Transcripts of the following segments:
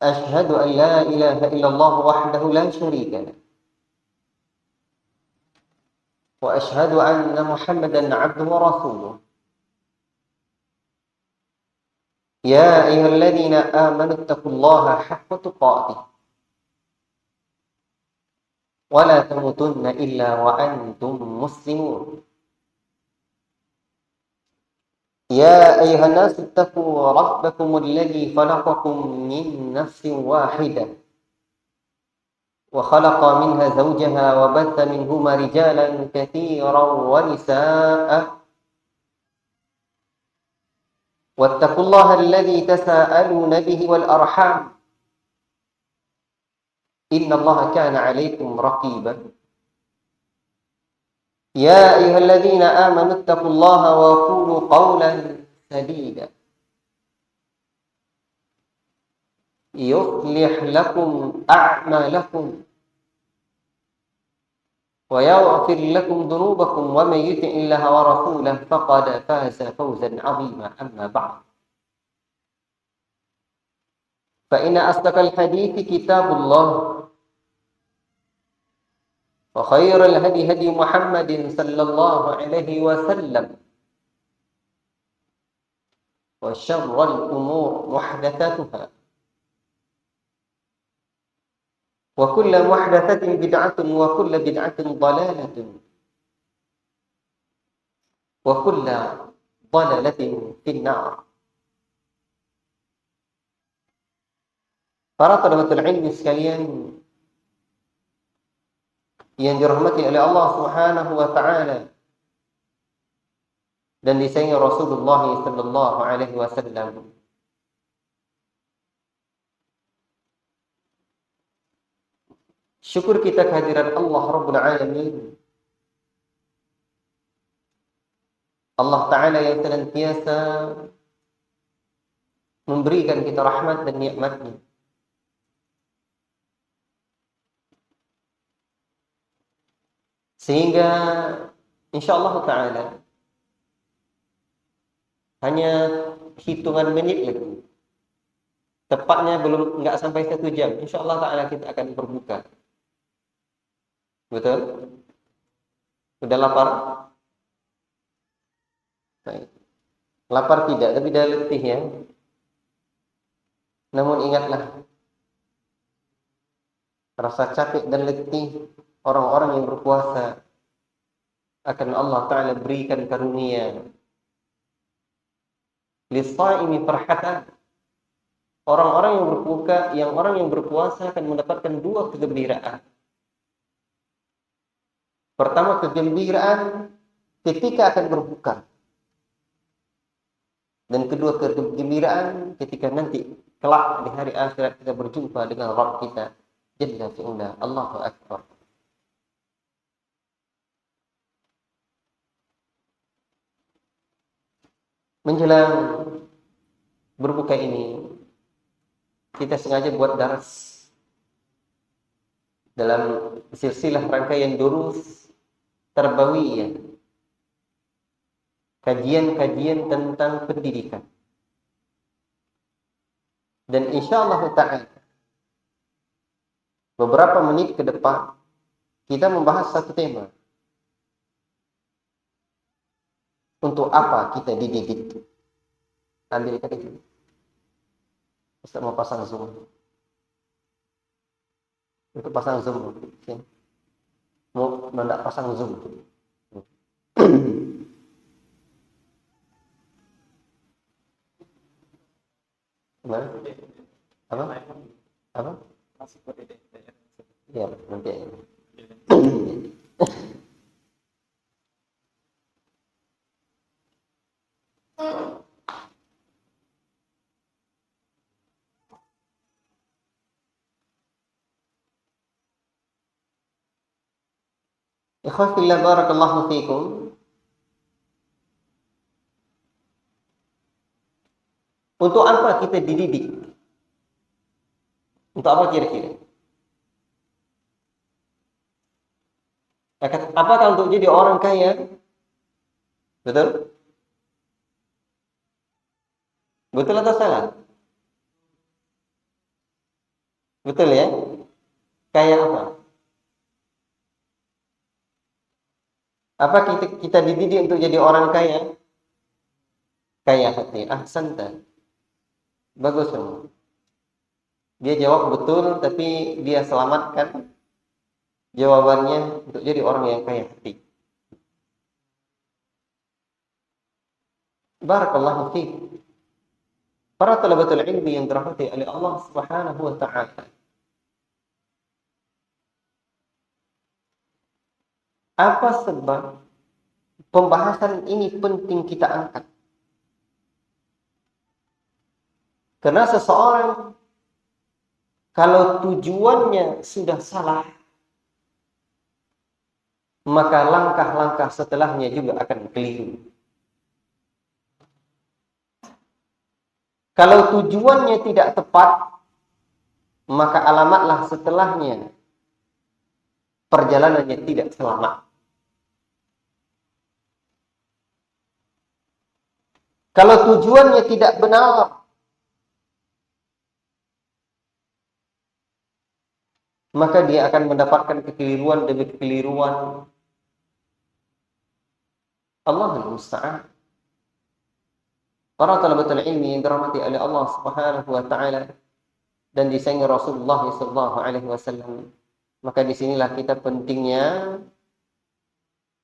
أشهد أن لا إله إلا الله وحده لا شريك له وأشهد أن محمدا عبده ورسوله يا أيها الذين آمنوا اتقوا الله حق تقاته ولا تموتن إلا وأنتم مسلمون يا أيها الناس اتقوا ربكم الذي خلقكم من نفس واحدة وخلق منها زوجها وبث منهما رجالا كثيرا ونساء واتقوا الله الذي تساءلون به والأرحام إن الله كان عليكم رقيبا يا أيها الذين آمنوا اتقوا الله وقولوا قولا سديدا يصلح لكم أعمالكم ويغفر لكم ذنوبكم ومن يطع الله ورسوله فقد فاز فوزا عظيما أما بعد فإن أصدق الحديث كتاب الله وخير الهدي هدي محمد صلى الله عليه وسلم وشر الأمور محدثاتها وكل محدثة بدعة وكل بدعة ضلالة وكل ضلالة في النار. Para talabatul ilmi sekalian yang dirahmati oleh Allah Subhanahu wa taala dan disayangi Rasulullah sallallahu alaihi wasallam. Syukur kita kehadiran Allah Rabbul Alamin. Allah Ta'ala yang senantiasa memberikan kita rahmat dan nikmat-Nya. Sehingga insyaallah Ta'ala hanya hitungan menit lagi. Tepatnya enggak sampai 1 jam. Insyaallah Ta'ala kita akan berbuka. Betul? Sudah lapar? Baik. Lapar tidak, tapi dah letih ya. Namun ingatlah, rasa capek dan letih orang-orang yang berpuasa akan Allah Ta'ala berikan karunia. Lis-shaimi farhatan. Orang yang berpuasa akan mendapatkan 2 kegembiraan. Pertama, kegembiraan ketika akan berbuka. Dan kedua, kegembiraan ketika nanti kelak di hari akhirat kita berjumpa dengan Rabb kita Jalla fi'ala. Allahu Akbar. Menjelang berbuka ini, kita sengaja buat daras dalam silsilah rangkaian durus tarbawiyah, kajian-kajian tentang pendidikan. Dan insyaallah ta'ala beberapa menit ke depan kita membahas satu tema. Untuk apa kita dididik? Ambil ikat itu. Ustaz mau pasang zoom. Untuk pasang zoom. Okay. Mau hendak pasang zoom. Gimana? Apa? Apa? Ya, nanti aja. Ikhwan fillah barakallahu fiikum. Untuk apa kita dididik? Untuk apa kira-kira? Apakah untuk jadi orang kaya? Betul? Betul atau salah? Betul ya? Kaya apa? Apa kita dididik untuk jadi orang kaya? Kaya hati. Ahsanta. Bagus semua. Dia jawab betul, tapi dia selamatkan jawabannya untuk jadi orang yang kaya hati. Barakallahu fiik. Para talabatul ilmi yang dirahmati oleh Allah Subhanahu wa taala. Apa sebab pembahasan ini penting kita angkat? Karena seseorang kalau tujuannya sudah salah, maka langkah-langkah setelahnya juga akan keliru. Kalau tujuannya tidak tepat, maka alamatlah setelahnya perjalanannya tidak selamat. Kalau tujuannya tidak benar, maka dia akan mendapatkan kekeliruan demi kekeliruan. Allahul musta'an. Para talabatul ilmi yang dirahmati oleh Allah Subhanahu wa taala dan disayangi Rasulullah sallallahu alaihi wasallam. Maka disinilah kita pentingnya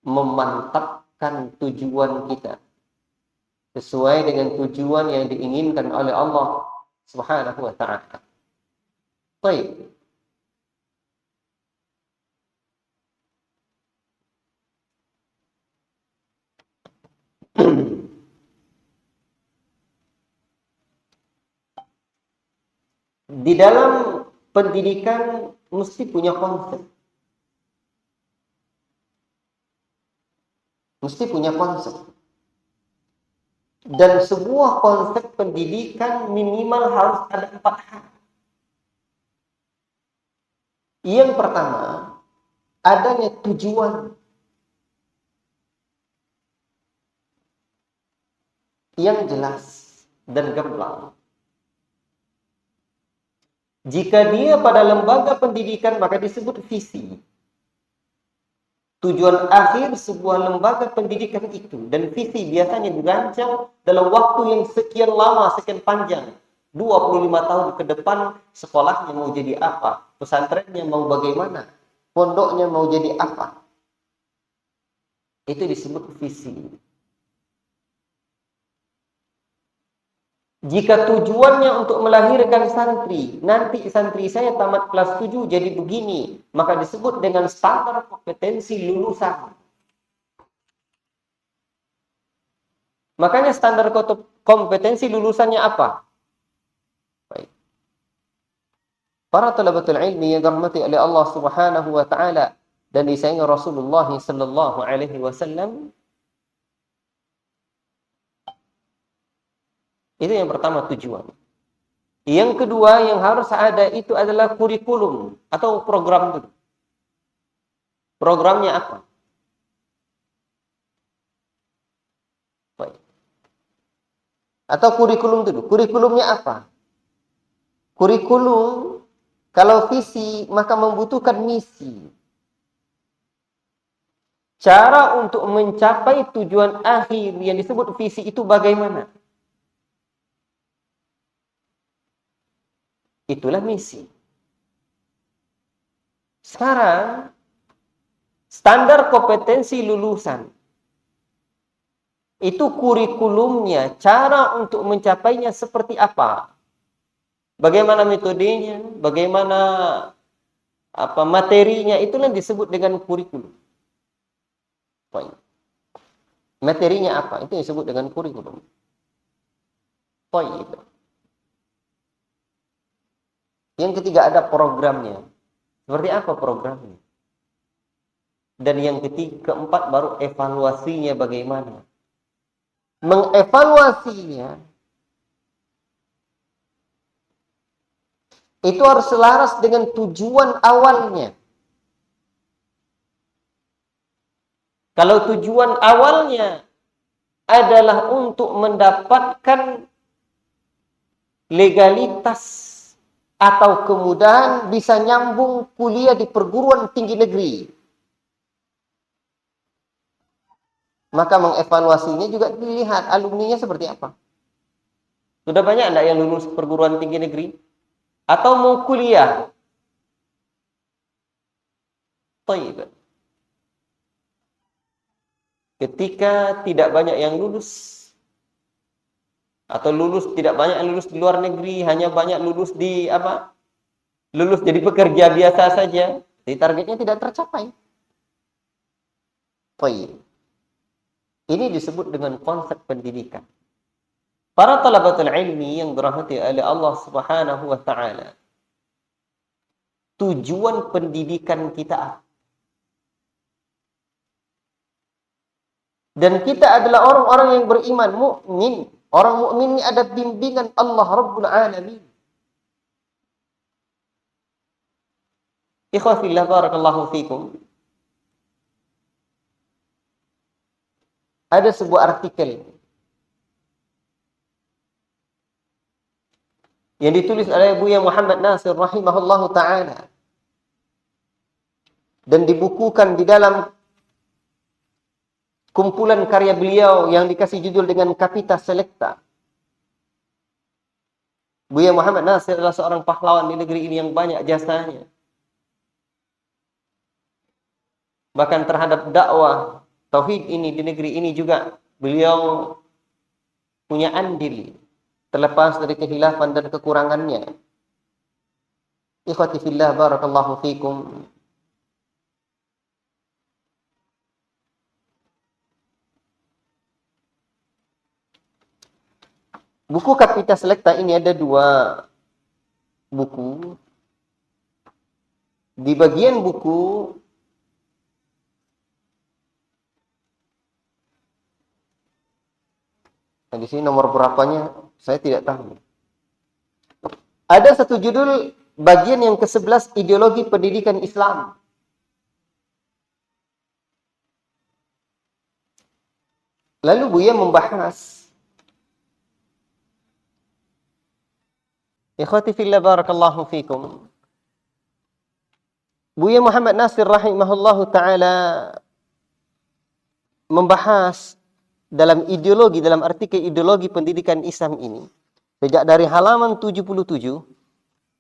memantapkan tujuan kita sesuai dengan tujuan yang diinginkan oleh Allah Subhanahu wa taala. Baik. Di dalam pendidikan mesti punya konsep. Mesti punya konsep. Dan sebuah konsep pendidikan minimal harus ada 4 hal. Yang pertama, adanya tujuan yang jelas dan gamblang. Jika dia pada lembaga pendidikan, maka disebut visi. Tujuan akhir sebuah lembaga pendidikan itu. Dan visi biasanya dirancang dalam waktu yang sekian lama, sekian panjang. 25 tahun ke depan, sekolahnya mau jadi apa? Pesantrennya mau bagaimana? Pondoknya mau jadi apa? Itu disebut visi. Jika tujuannya untuk melahirkan santri, nanti santri saya tamat kelas 7 jadi begini, maka disebut dengan standar kompetensi lulusan. Makanya standar kompetensi lulusannya apa? Baik. Para talabatul ilmi yang dirahmati oleh Allah Subhanahu wa taala dan disayangi Rasulullah sallallahu alaihi wasallam, itu yang pertama tujuan. Yang kedua yang harus ada itu adalah kurikulum atau program itu. Programnya apa? Baik. Atau kurikulum itu. Kurikulumnya apa? Kurikulum kalau visi maka membutuhkan misi. Cara untuk mencapai tujuan akhir yang disebut visi itu bagaimana? Itulah misi. Sekarang, standar kompetensi lulusan. Itu kurikulumnya, cara untuk mencapainya seperti apa? Bagaimana metodenya, bagaimana materinya, itulah yang disebut dengan kurikulum. Poin. Materinya apa? Itu disebut dengan kurikulum. Poin itu. Yang ketiga ada programnya. Seperti apa programnya? Dan yang keempat baru evaluasinya bagaimana. Mengevaluasinya itu harus selaras dengan tujuan awalnya. Kalau tujuan awalnya adalah untuk mendapatkan legalitas atau kemudahan bisa nyambung kuliah di perguruan tinggi negeri. Maka mengevaluasinya juga dilihat alumninya seperti apa. Sudah banyak enggak yang lulus perguruan tinggi negeri? Atau mau kuliah? Baik. Ketika tidak banyak yang lulus, atau lulus tidak banyak yang lulus di luar negeri, hanya banyak lulus di apa? Lulus jadi pekerja biasa saja, jadi targetnya tidak tercapai. Baik. Ini disebut dengan konsep pendidikan. Para talabatul ilmi yang dirahmati oleh Allah Subhanahu wa taala. Tujuan pendidikan kita. Dan kita adalah orang-orang yang beriman, mukmin. Orang mukmin ini ada bimbingan Allah Rabbul Alamin. Ikhwah fillah barakallahu fikum. Ada sebuah artikel yang ditulis oleh Buya Muhammad Nasir rahimahullahu taala dan dibukukan di dalam kumpulan karya beliau yang dikasih judul dengan Capita Selecta. Buya Muhammad Nasir adalah seorang pahlawan di negeri ini yang banyak jasanya. Bahkan terhadap dakwah tauhid ini di negeri ini juga beliau punya andil, terlepas dari kehilafan dan kekurangannya. Ikhwati fillah barakallahu fikum. Buku Capita Selecta ini ada 2 buku. Di bagian buku di sini nomor berapanya saya tidak tahu. Ada satu judul bagian yang ke-11 ideologi pendidikan Islam. Lalu Buya membahas, ikhwati fillah barakallahu fikum. Buya Muhammad Nasir rahimahullahu taala membahas dalam artikel ideologi pendidikan Islam ini sejak dari halaman 77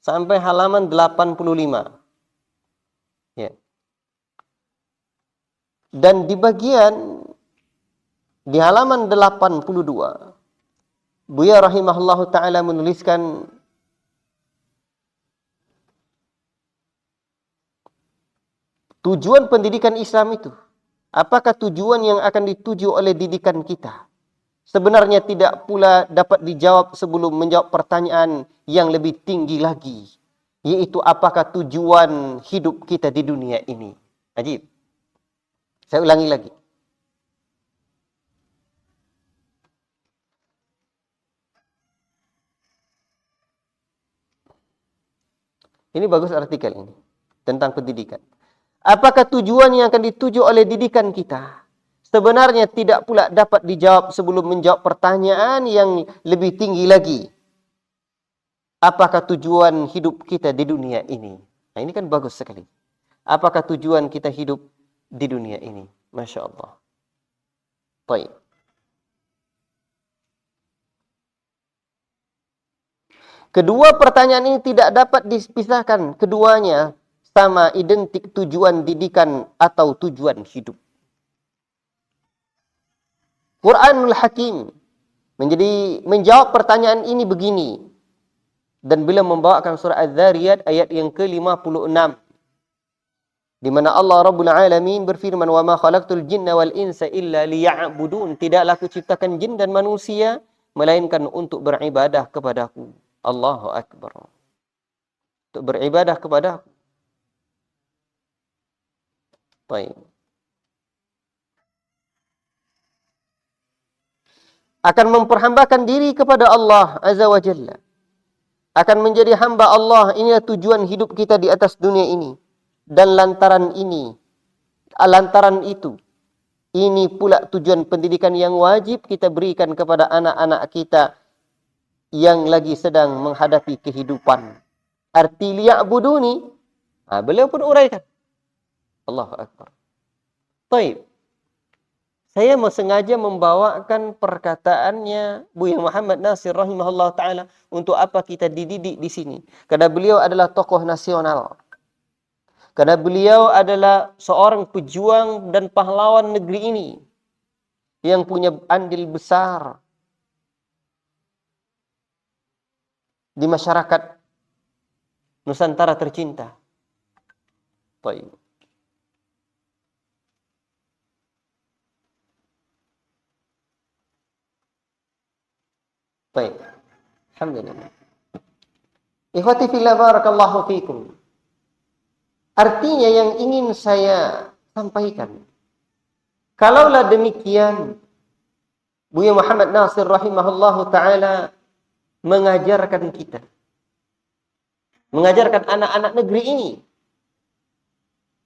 sampai halaman 85. Ya. Dan di halaman 82 Buya rahimahullahu taala menuliskan tujuan pendidikan Islam itu. Apakah tujuan yang akan dituju oleh didikan kita? Sebenarnya tidak pula dapat dijawab sebelum menjawab pertanyaan yang lebih tinggi lagi. Yaitu apakah tujuan hidup kita di dunia ini? Ajib. Saya ulangi lagi. Ini bagus artikel ini. Tentang pendidikan. Apakah tujuan yang akan dituju oleh didikan kita? Sebenarnya tidak pula dapat dijawab sebelum menjawab pertanyaan yang lebih tinggi lagi. Apakah tujuan hidup kita di dunia ini? Nah, ini kan bagus sekali. Apakah tujuan kita hidup di dunia ini? Masya Allah. Baik. Kedua pertanyaan ini tidak dapat dipisahkan. Keduanya sama identik tujuan didikan atau tujuan hidup. Quranul Hakim menjawab pertanyaan ini begini. Dan beliau membawakan surah Az-Zariyat ayat yang ke-56. Di mana Allah Rabbul Alamin berfirman, "Wa ma khalaqtul jinna wal insa illa liya'budun." Tidaklah aku ciptakan jin dan manusia melainkan untuk beribadah kepadaku. Allahu Akbar. Untuk beribadah kepadaku. Baik. Akan memperhambakan diri kepada Allah Azza wa Jalla. Akan menjadi hamba Allah. Inilah tujuan hidup kita di atas dunia ini. Dan lantaran itu, ini pula tujuan pendidikan yang wajib kita berikan kepada anak-anak kita yang lagi sedang menghadapi kehidupan. Arti liya'buduni. Beliau pun uraikan. Allahu Akbar. Baik. Saya mau sengaja membawakan perkataannya Buya Muhammad Nasir rahimahullah ta'ala. Untuk apa kita dididik di sini? Karena beliau adalah tokoh nasional. Karena beliau adalah seorang pejuang dan pahlawan negeri ini. Yang punya andil besar di masyarakat Nusantara tercinta. Baik. Baik. Alhamdulillah. Ikhwati fillah barakallahu fikum. Artinya yang ingin saya sampaikan. Kalaulah demikian, Buya Muhammad Nasir rahimahullahu ta'ala mengajarkan kita. Mengajarkan anak-anak negeri ini.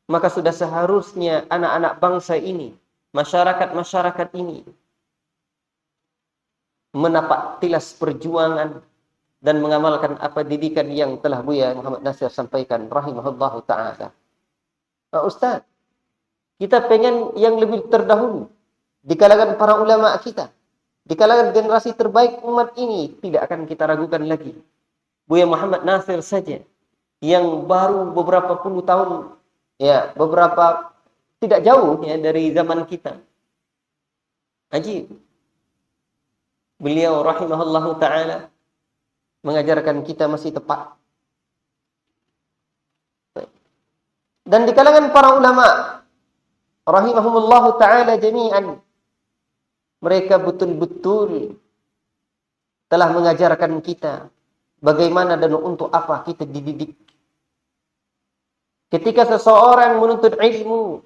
Maka sudah seharusnya anak-anak bangsa ini, masyarakat-masyarakat ini, menapak tilas perjuangan dan mengamalkan apa didikan yang telah Buya Muhammad Nasir sampaikan rahimahullahu ta'ala. Ustaz, kita pengen yang lebih terdahulu di kalangan para ulama kita, di kalangan generasi terbaik umat ini, tidak akan kita ragukan lagi. Buya Muhammad Nasir saja yang baru beberapa puluh tahun, ya beberapa tidak jauh ya dari zaman kita. Ajib. Beliau rahimahullahu ta'ala mengajarkan kita masih tepat. Dan di kalangan para ulama rahimahumullahu ta'ala jami'an, mereka betul-betul telah mengajarkan kita bagaimana dan untuk apa kita dididik. Ketika seseorang menuntut ilmu,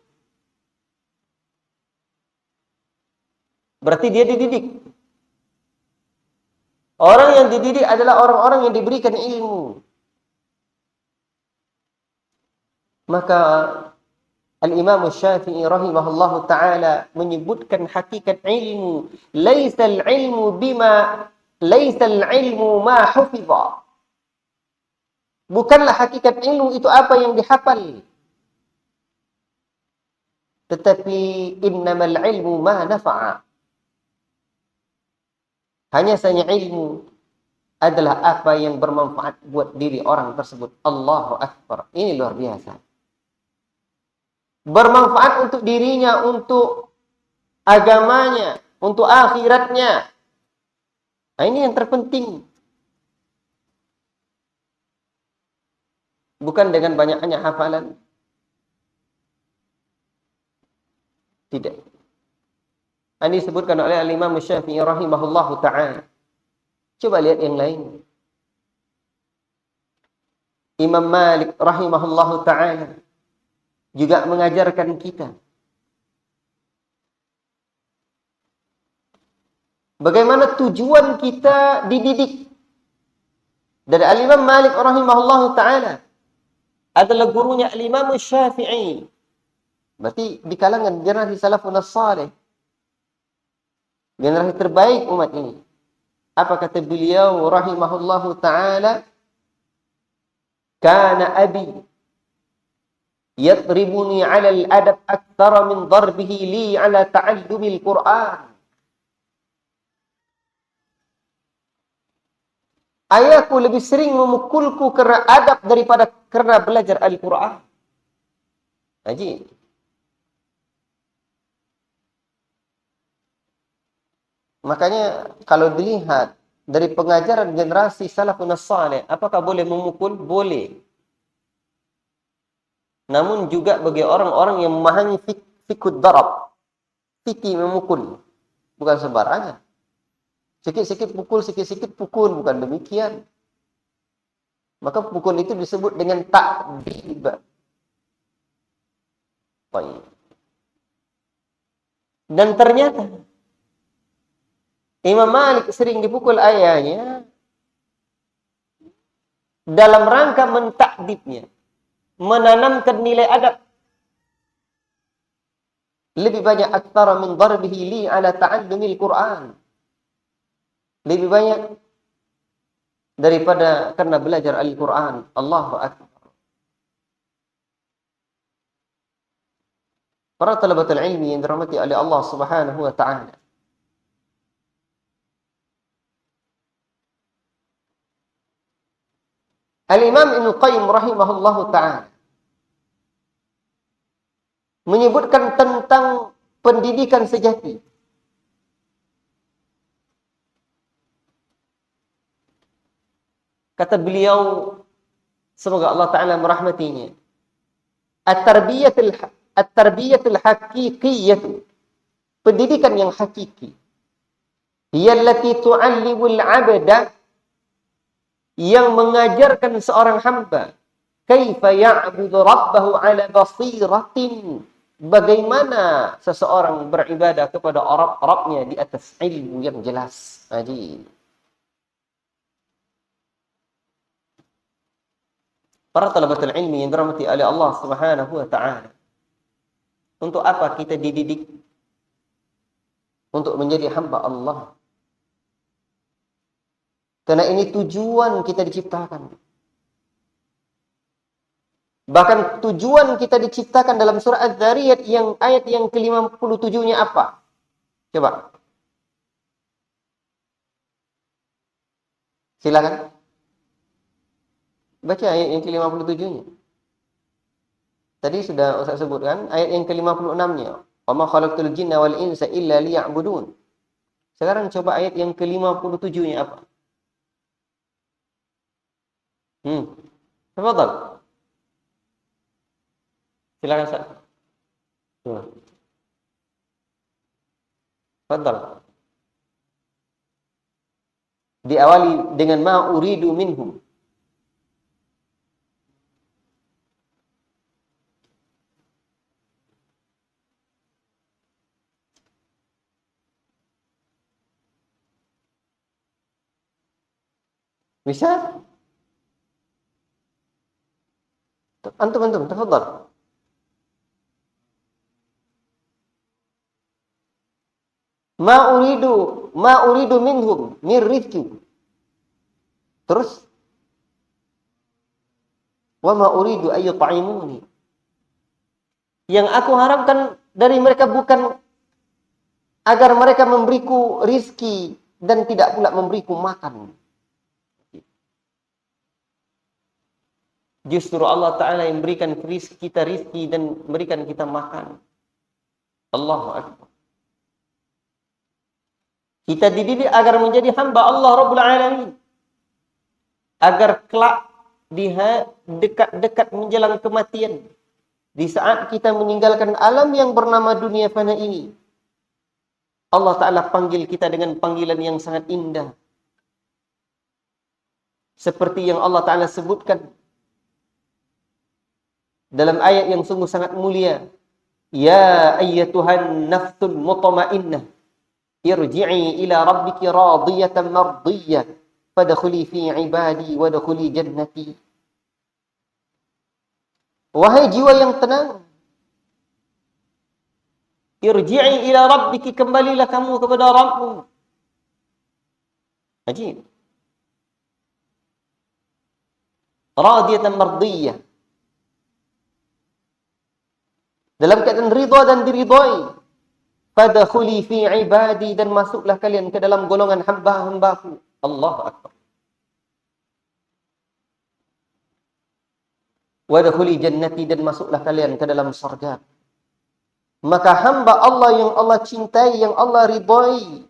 berarti dia dididik. Orang yang dididik adalah orang-orang yang diberikan ilmu. Maka Al-Imam Syafi'i rahimahullahu ta'ala menyebutkan hakikat ilmu. Laisal ilmu ma hufidha. Bukanlah hakikat ilmu itu apa yang dihafal. Tetapi innamal ilmu ma nafa'a. Hanya saja ilmu adalah apa yang bermanfaat buat diri orang tersebut. Allahu Akbar. Ini luar biasa. Bermanfaat untuk dirinya, untuk agamanya, untuk akhiratnya. Nah, ini yang terpenting. Bukan dengan banyaknya hafalan. Tidak. Ini disebutkan oleh Al-Imam Syafi'i rahimahullahu ta'ala. Coba lihat yang lain. Imam Malik rahimahullahu ta'ala juga mengajarkan kita bagaimana tujuan kita dididik. Dan Al-Imam Malik rahimahullahu ta'ala adalah gurunya Al-Imam Syafi'i. Berarti di kalangan generasi salafun as-salih, generasi terbaik umat ini. Apa kata beliau rahimahullahu ta'ala? Kana abi yatribuni 'ala al-adab akthara min darbihi li 'ala ta'allumil Qur'an. Ayahku lebih sering memukulku karena adab daripada karena belajar Al-Qur'an. Ajib. Makanya kalau dilihat dari pengajaran generasi salafun as-salih, apakah boleh memukul? Boleh. Namun juga bagi orang-orang yang memahami fiqhud darab, fikih memukul, bukan sembarangan. Sikit-sikit pukul, bukan demikian. Maka pukul itu disebut dengan ta'dib. Baik. Dan ternyata Imam Malik sering dipukul ayahnya dalam rangka mentakdibnya, menanamkan nilai adab. Lebih banyak aktsara min darbihi li ala ta'allumil Qur'an. Lebih banyak daripada karena belajar Al-Quran. Allahu Akbar. Para talabatul ilmi yang dirahmati oleh Allah Subhanahu wa taala. Al-Imam Ibnu Qayyim rahimahullahu taala menyebutkan tentang pendidikan sejati. Kata beliau, semoga Allah taala merahmatinya, at-tarbiyatul haqiqiyyah, pendidikan yang hakiki, hiya allati tu'allimul 'abda, yang mengajarkan seorang hamba kaifa ya'budu rabbahu 'ala basiratin, bagaimana seseorang beribadah kepada Rabb-nya di atas ilmu yang jelas. Jadi para talabatul ilmi yang dirahmati oleh Allah Subhanahu wa taala, untuk apa kita dididik? Untuk menjadi hamba Allah. Karena ini tujuan kita diciptakan. Bahkan tujuan kita diciptakan dalam surah Az-Zariyat yang ayat yang ke-57-nya apa? Coba. Silakan. Baca ayat yang ke-57-nya. Tadi sudah Ustaz sebutkan ayat yang ke-56-nya. Wa ma khalaqtul jinna wal insa illa liya'budun. Sekarang coba ayat yang ke-57-nya apa? Tafadhal. Silakan Ustaz. Tafadhal. Diawali dengan ma uridu minhum. Bisa? Antum, tafadhal. Ma uridu minhum min rizqi. Terus wa ma uridu ay yut'imuni. Yang aku harapkan dari mereka bukan agar mereka memberiku rizki dan tidak pula memberiku makan. Justru Allah Ta'ala yang memberikan kita rizki dan memberikan kita makan. Allahu Akbar. Kita dididik agar menjadi hamba Allah Rabbul Alamin. Agar kelak dekat-dekat menjelang kematian. Di saat kita meninggalkan alam yang bernama dunia fana ini, Allah Ta'ala panggil kita dengan panggilan yang sangat indah. Seperti yang Allah Ta'ala sebutkan dalam ayat yang sungguh sangat mulia. Ya ayyatuhan nafsul mutmainnah, irji'i ila rabbiki radiyatan mardiyah, fadkhuli fi ibadi wadkhuli jannati. Wahai jiwa yang tenang, irji'i ila rabbiki, kembalilah kamu kepada Rabbmu. Ajib. Radiyatan mardiyah, dalam keadaan ridha dan diridhai. Fadkhuli fi ibadi, dan masuklah kalian ke dalam golongan hamba-hambaku. Allahu Akbar. Wadkhuli jannati, dan masuklah kalian ke dalam surga. Maka hamba Allah yang Allah cintai, yang Allah ridhai,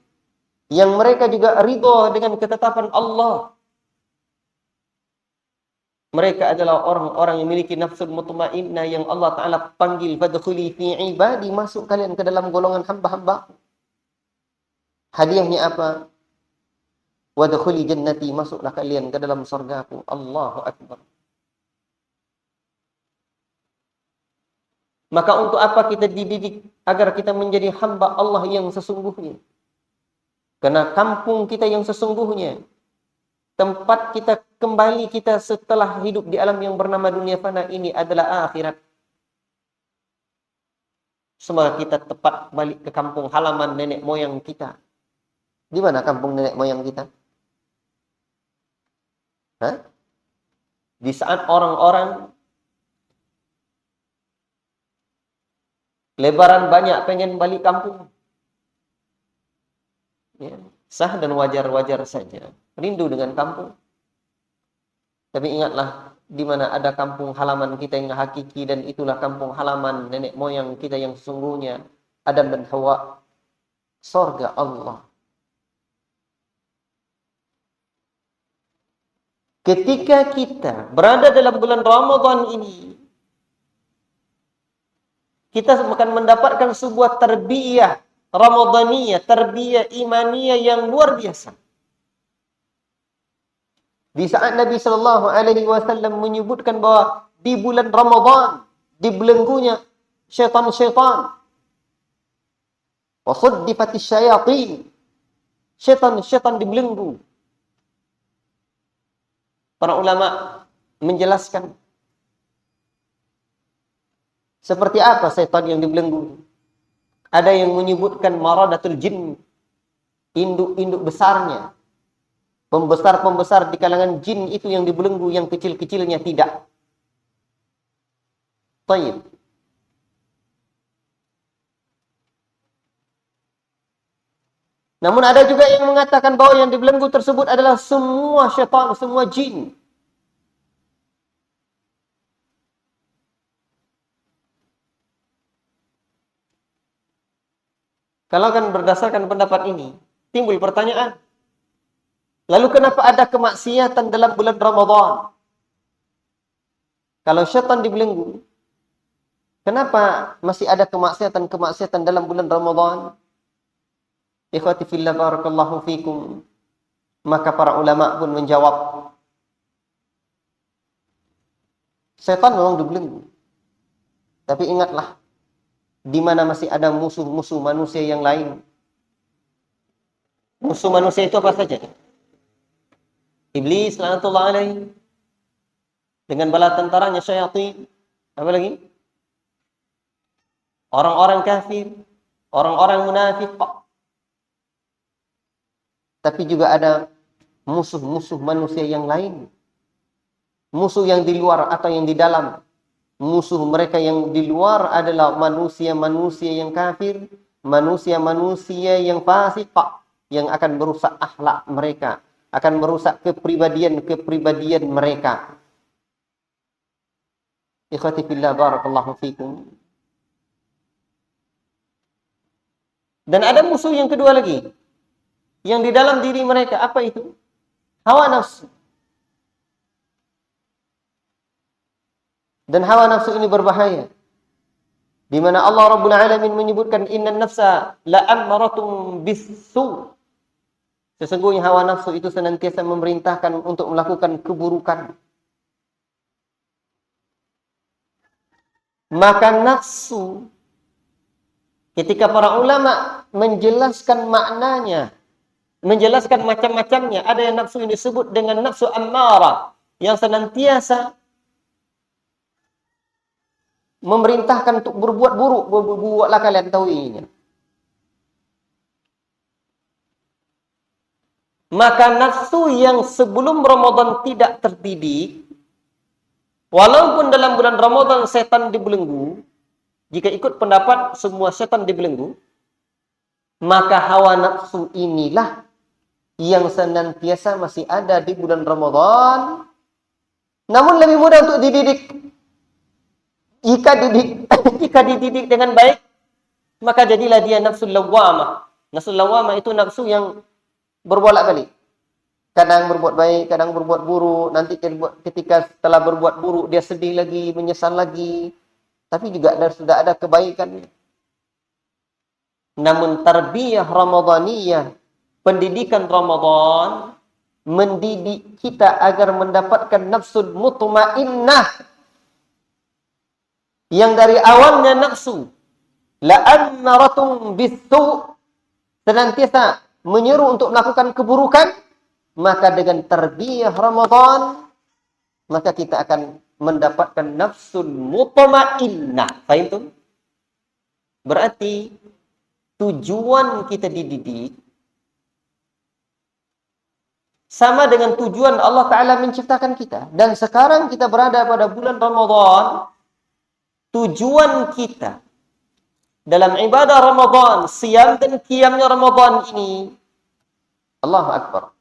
yang mereka juga ridha dengan ketetapan Allah, mereka adalah orang-orang yang memiliki nafsul mutmainnah yang Allah Ta'ala panggil, fadkhuli fi ibadi, masuk kalian ke dalam golongan hamba-hamba. Hadiahnya apa? Wadkhuli jannati, masuklah kalian ke dalam surgaku. Allahu Akbar. Maka untuk apa kita dididik? Agar kita menjadi hamba Allah yang sesungguhnya. Karena kampung kita yang sesungguhnya, tempat kita kembali kita setelah hidup di alam yang bernama dunia fana ini adalah akhirat. Semoga kita tepat balik ke kampung halaman nenek moyang kita. Di mana kampung nenek moyang kita? Hah? Di saat orang-orang Lebaran banyak pengen balik kampung. Ya, sah dan wajar-wajar saja. Rindu dengan kampung. Tapi ingatlah, di mana ada kampung halaman kita yang hakiki, dan itulah kampung halaman nenek moyang kita yang sesungguhnya, Adam dan Hawa, sorga Allah. Ketika kita berada dalam bulan Ramadan ini, kita akan mendapatkan sebuah tarbiyah Ramadaniyah, tarbiyah imaniyah yang luar biasa. Di saat Nabi Shallallahu Alaihi Wasallam menyebutkan bahwa di bulan Ramadan dibelenggunya syaitan-syaitan, wasuddifatis syayatin, syaitan-syaitan dibelenggu. Para ulama menjelaskan seperti apa syaitan yang dibelenggu. Ada yang menyebutkan maradatul jin, induk-induk besarnya. Pembesar-pembesar di kalangan jin itu yang dibelenggu, yang kecil-kecilnya tidak. Taib. Namun ada juga yang mengatakan bahwa yang dibelenggu tersebut adalah semua syaitan, semua jin. Kalau kan berdasarkan pendapat ini, timbul pertanyaan. Lalu kenapa ada kemaksiatan dalam bulan Ramadan? Kalau syaitan dibelenggu, kenapa masih ada kemaksiatan-kemaksiatan dalam bulan Ramadan? Ikhwati fillah barakallahu fikum. Maka para ulama pun menjawab, syaitan memang dibelenggu. Tapi ingatlah, di mana masih ada musuh-musuh manusia yang lain. Musuh manusia itu apa saja? Iblis laknatullah alaihi dengan bala tentaranya syaitan. Apa lagi? Orang-orang kafir, orang-orang munafik. Tapi juga ada musuh-musuh manusia yang lain. Musuh yang di luar atau yang di dalam. Musuh mereka yang di luar adalah manusia-manusia yang kafir, manusia-manusia yang fasik, yang akan merusak akhlak mereka, akan merusak kepribadian mereka. Ikhwati fillah barakallahu fikum. Dan ada musuh yang kedua lagi, yang di dalam diri mereka. Apa itu? Hawa nafsu. Dan hawa nafsu ini berbahaya. Di mana Allah Rabbul Alamin menyebutkan innan nafsa la'ammaratum bis-su. Sesungguhnya hawa nafsu itu senantiasa memerintahkan untuk melakukan keburukan. Maka nafsu, ketika para ulama menjelaskan maknanya, menjelaskan macam-macamnya, ada yang nafsu yang disebut dengan nafsu ammarah, yang senantiasa memerintahkan untuk berbuat buruk, buatlah kalian tahu ini. Maka nafsu yang sebelum Ramadan tidak terdidik, walaupun dalam bulan Ramadan setan dibelenggu, jika ikut pendapat semua setan dibelenggu, maka hawa nafsu inilah yang senantiasa masih ada di bulan Ramadan, namun lebih mudah untuk dididik. Jika dididik dengan baik, maka jadilah dia nafsul lawwamah. Nafsul lawwamah itu nafsu yang berbolak-balik. Kadang berbuat baik, kadang berbuat buruk. Nanti ketika setelah berbuat buruk, dia sedih lagi, menyesal lagi. Tapi juga sudah ada kebaikan. Namun tarbiyah Ramadaniyah, pendidikan Ramadan, mendidik kita agar mendapatkan nafsul mutmainnah. Yang dari awalnya nafsu la'ammaratum bis-su, senantiasa menyeru untuk melakukan keburukan, maka dengan tarbiyah Ramadan, maka kita akan mendapatkan nafsul mutmainnah. Paham itu? Berarti tujuan kita dididik Sama dengan tujuan Allah Ta'ala menciptakan kita. Dan sekarang kita berada pada bulan Ramadan. Tujuan kita dalam ibadah Ramadan, siyam dan qiyamnya Ramadan ini, Allahu Akbar,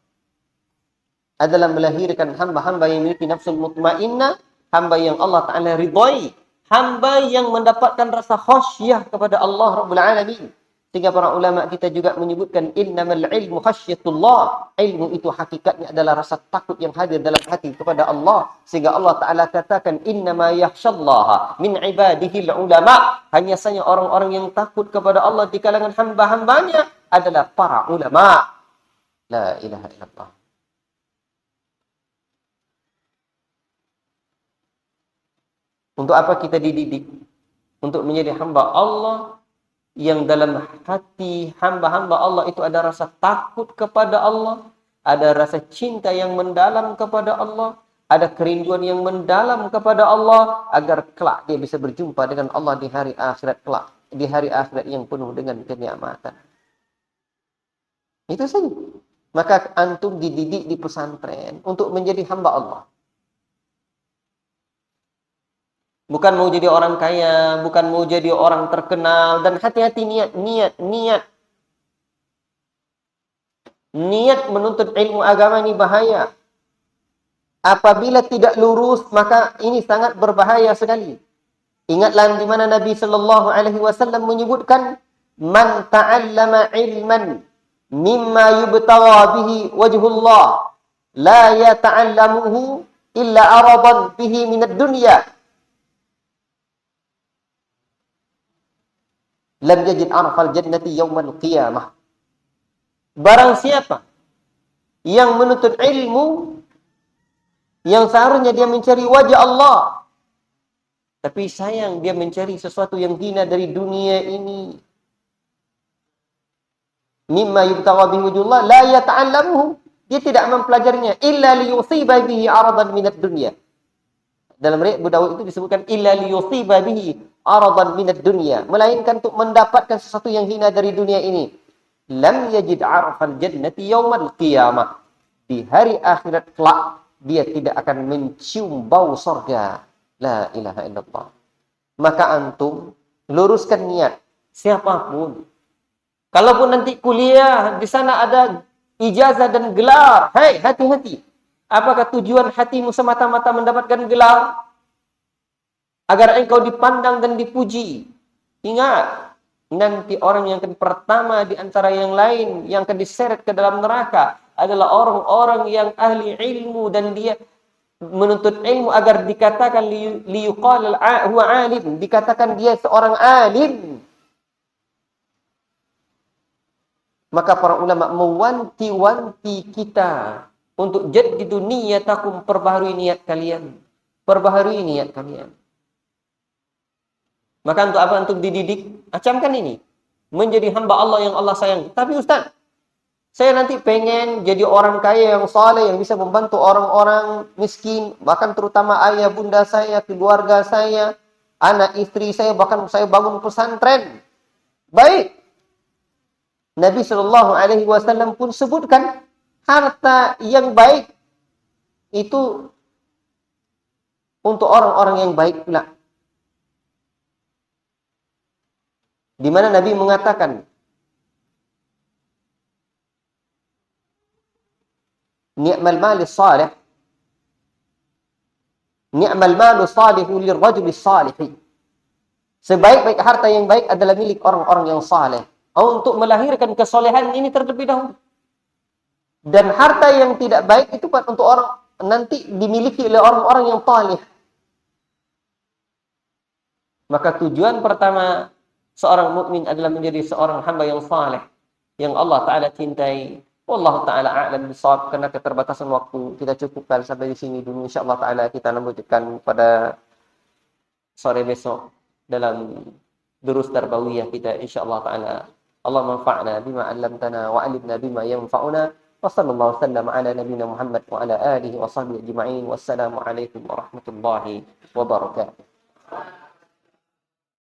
adalah melahirkan hamba-hamba yang memiliki nafsul mutmainnah, hamba yang Allah Ta'ala ridhai, hamba yang mendapatkan rasa khasyah kepada Allah Rabbul Alamin. Sehingga para ulama kita juga menyebutkan innamal ilmu khasyatullah. Ilmu itu hakikatnya adalah rasa takut yang hadir dalam hati kepada Allah. Sehingga Allah Ta'ala katakan innama yakhshallaha min ibadihil ulama. Hanya saja orang-orang yang takut kepada Allah di kalangan hamba-hambanya adalah para ulama. La ilaha illallah. Untuk apa kita dididik? Untuk menjadi hamba Allah yang dalam hati hamba-hamba Allah itu ada rasa takut kepada Allah, ada rasa cinta yang mendalam kepada Allah, ada kerinduan yang mendalam kepada Allah, agar kelak dia bisa berjumpa dengan Allah di hari akhirat kelak, di hari akhirat yang penuh dengan kenikmatan. Itu saja. Maka antum dididik di pesantren untuk menjadi hamba Allah. Bukan mau jadi orang kaya, bukan mau jadi orang terkenal. Dan hati-hati niat. Niat menuntut ilmu agama ini bahaya. Apabila tidak lurus, maka ini sangat berbahaya sekali. Ingatlah di mana Nabi Shallallahu Alaihi Wasallam menyebutkan, man ta'allama ilman mimma yubtawa bihi wajhullah, la yata'allamuhu illa aradan bihi minad dunya. Lam yajid arfal jannati yaumal qiyamah. Barang siapa yang menuntut ilmu yang seharusnya dia mencari wajah Allah, tapi sayang dia mencari sesuatu yang hina dari dunia ini. Mimma yubtagha bihi wajhullah la yata'allamuhu. Dia tidak mempelajarinya illa liyusiba bihi aradan minad dunya. Dalam riwayat Abu Dawud itu disebutkan illa liyusiba bihi aradan minad dunya, melainkan untuk mendapatkan sesuatu yang hina dari dunia ini. Lam yajid arfal jannati yaumal qiyamah. Di hari akhirat kelak dia tidak akan mencium bau surga. La ilaha illallah. Maka antum luruskan niat siapapun. Kalaupun nanti kuliah di sana ada ijazah dan gelar, hei, hati-hati. Apakah tujuan hatimu semata-mata mendapatkan gelar? Agar engkau dipandang dan dipuji. Ingat, nanti orang yang pertama di antara yang lain yang akan diseret ke dalam neraka adalah orang-orang yang ahli ilmu dan dia menuntut ilmu agar dikatakan liyuqal huwa alim, dikatakan dia seorang alim. Maka para ulama mewanti-wanti kita untuk jaddidu niyatakum, perbaharui niat kalian. Perbaharui niat kalian. Maka untuk apa antum dididik? Acamkan ini. Menjadi hamba Allah yang Allah sayang. Tapi Ustaz, saya nanti pengen jadi orang kaya yang saleh, yang bisa membantu orang-orang miskin, bahkan terutama ayah bunda saya, keluarga saya, anak istri saya, bahkan saya bangun pesantren. Baik. Nabi Shallallahu Alaihi Wasallam pun sebutkan harta yang baik itu untuk orang-orang yang baik pula. Di mana Nabi mengatakan, ni'mal malu salih, ni'mal malu salihu lirrajuli salihi. Sebaik-baik harta yang baik adalah milik orang-orang yang saleh. Untuk melahirkan kesolehan ini terlebih dahulu. Dan harta yang tidak baik itu untuk orang nanti dimiliki oleh orang-orang yang talih. Maka tujuan pertama seorang mukmin adalah menjadi seorang hamba yang saleh, yang Allah Ta'ala cintai. Wallahu Ta'ala a'lam bishawab. Karena keterbatasan waktu, kita cukupkan sampai di sini dulu. InsyaAllah Ta'ala kita lanjutkan pada sore besok dalam durus tarbawiyah kita insyaallah Ta'ala. Allah manfa'na bima 'allamtana wa 'allimna bima yanfa'una. Wa sallallahu wasallam ala nabiyyina Muhammad wa ala alihi wa sahbihi ajma'in. Wassalamu alaikum warahmatullahi wabarakatuh.